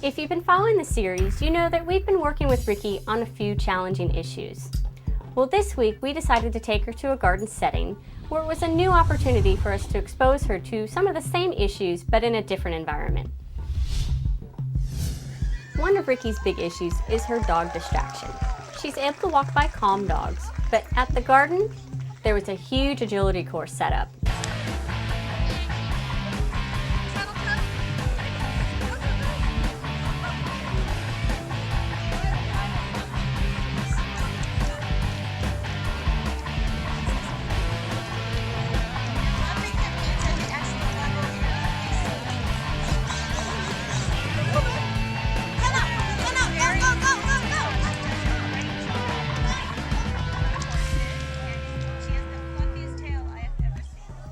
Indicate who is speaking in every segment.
Speaker 1: If you've been following the series, you know that we've been working with Ricky on a few challenging issues. Well, this week we decided to take her to a garden setting where it was a new opportunity for us to expose her to some of the same issues but in a different environment. One of Ricky's big issues is her dog distraction. She's able to walk by calm dogs, but at the garden, there was a huge agility course set up.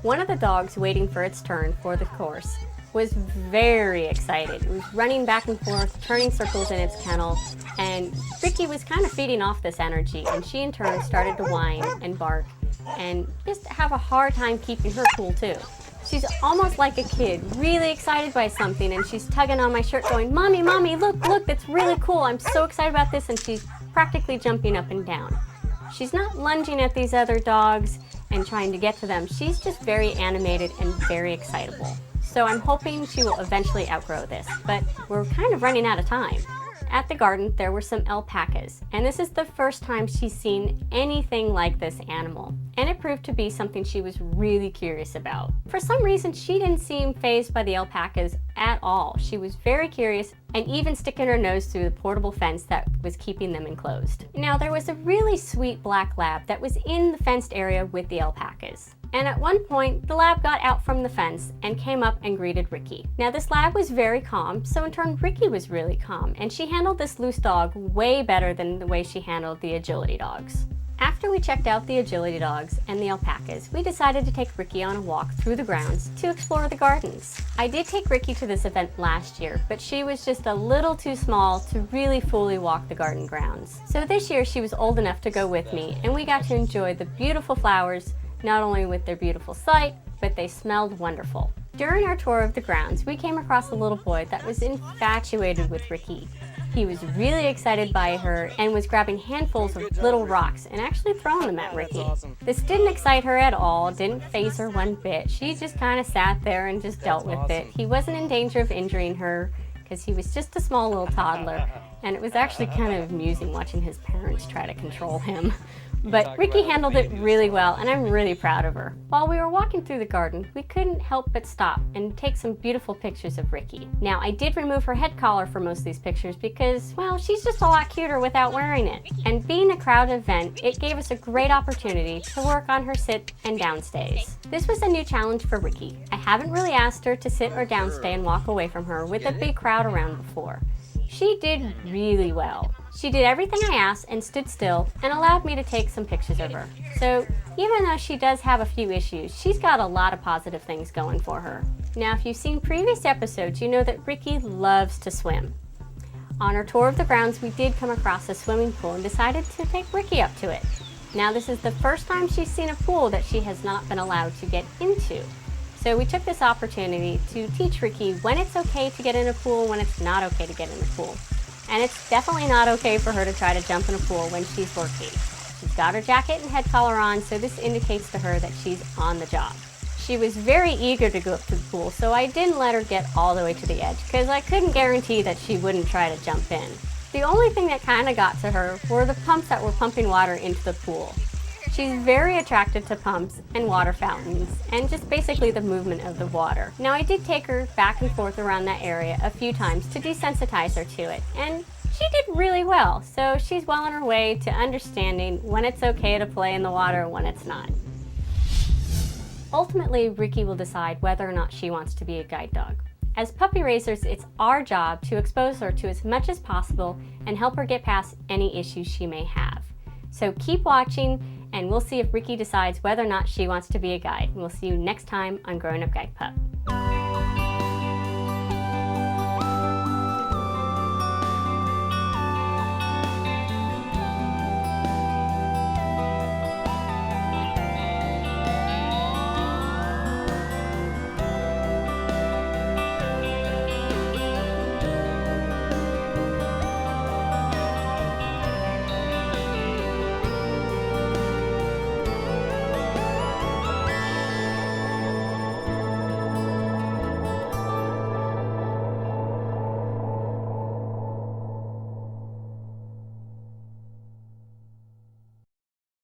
Speaker 1: One of the dogs waiting for its turn for the course was very excited. It was running back and forth, turning circles in its kennel, and Ricky was kind of feeding off this energy, and she in turn started to whine and bark and just have a hard time keeping her cool too. She's almost like a kid, really excited by something, and she's tugging on my shirt going, "Mommy, Mommy, look, that's really cool. I'm so excited about this," and she's practically jumping up and down. She's not lunging at these other dogs and trying to get to them. She's just very animated and very excitable. So I'm hoping she will eventually outgrow this, but we're kind of running out of time. At the garden, there were some alpacas, and this is the first time she's seen anything like this animal, and it proved to be something she was really curious about. For some reason, she didn't seem fazed by the alpacas at all. She was very curious and even sticking her nose through the portable fence that was keeping them enclosed. Now, there was a really sweet black lab that was in the fenced area with the alpacas. And at one point, the lab got out from the fence and came up and greeted Ricky. Now, this lab was very calm, so in turn, Ricky was really calm, and she handled this loose dog way better than the way she handled the agility dogs. After we checked out the agility dogs and the alpacas, we decided to take Ricky on a walk through the grounds to explore the gardens. I did take Ricky to this event last year, but she was just a little too small to really fully walk the garden grounds. So this year, she was old enough to go with me, and we got to enjoy the beautiful flowers, not only with their beautiful sight, but they smelled wonderful. During our tour of the grounds, we came across a little boy that was infatuated with Ricky. He was really excited by her and was grabbing handfuls of little rocks and actually throwing them at Ricky. This didn't excite her at all, didn't faze her one bit. She just kind of sat there and just dealt with it. He wasn't in danger of injuring her because he was just a small little toddler, and it was actually kind of amusing watching his parents try to control him. But Ricky handled it really well, and I'm really proud of her. While we were walking through the garden, we couldn't help but stop and take some beautiful pictures of Ricky. Now, I did remove her head collar for most of these pictures because, well, she's just a lot cuter without wearing it. And being a crowded event, it gave us a great opportunity to work on her sit and downstays. This was a new challenge for Ricky. I haven't really asked her to sit or downstay and walk away from her with a big crowd around before. She did really well. She did everything I asked and stood still and allowed me to take some pictures of her. So even though she does have a few issues, she's got a lot of positive things going for her. Now, if you've seen previous episodes, you know that Ricky loves to swim. On our tour of the grounds, we did come across a swimming pool and decided to take Ricky up to it. Now, this is the first time she's seen a pool that she has not been allowed to get into. So we took this opportunity to teach Ricky when it's okay to get in a pool, when it's not okay to get in a pool. And it's definitely not okay for her to try to jump in a pool when she's working. She's got her jacket and head collar on, so this indicates to her that she's on the job. She was very eager to go up to the pool, so I didn't let her get all the way to the edge because I couldn't guarantee that she wouldn't try to jump in. The only thing that kind of got to her were the pumps that were pumping water into the pool. She's very attracted to pumps and water fountains and just basically the movement of the water. Now, I did take her back and forth around that area a few times to desensitize her to it, and she did really well. So she's well on her way to understanding when it's okay to play in the water and when it's not. Ultimately, Ricky will decide whether or not she wants to be a guide dog. As puppy raisers, it's our job to expose her to as much as possible and help her get past any issues she may have. So keep watching, and we'll see if Ricky decides whether or not she wants to be a guide. We'll see you next time on Growing Up Guide Pup.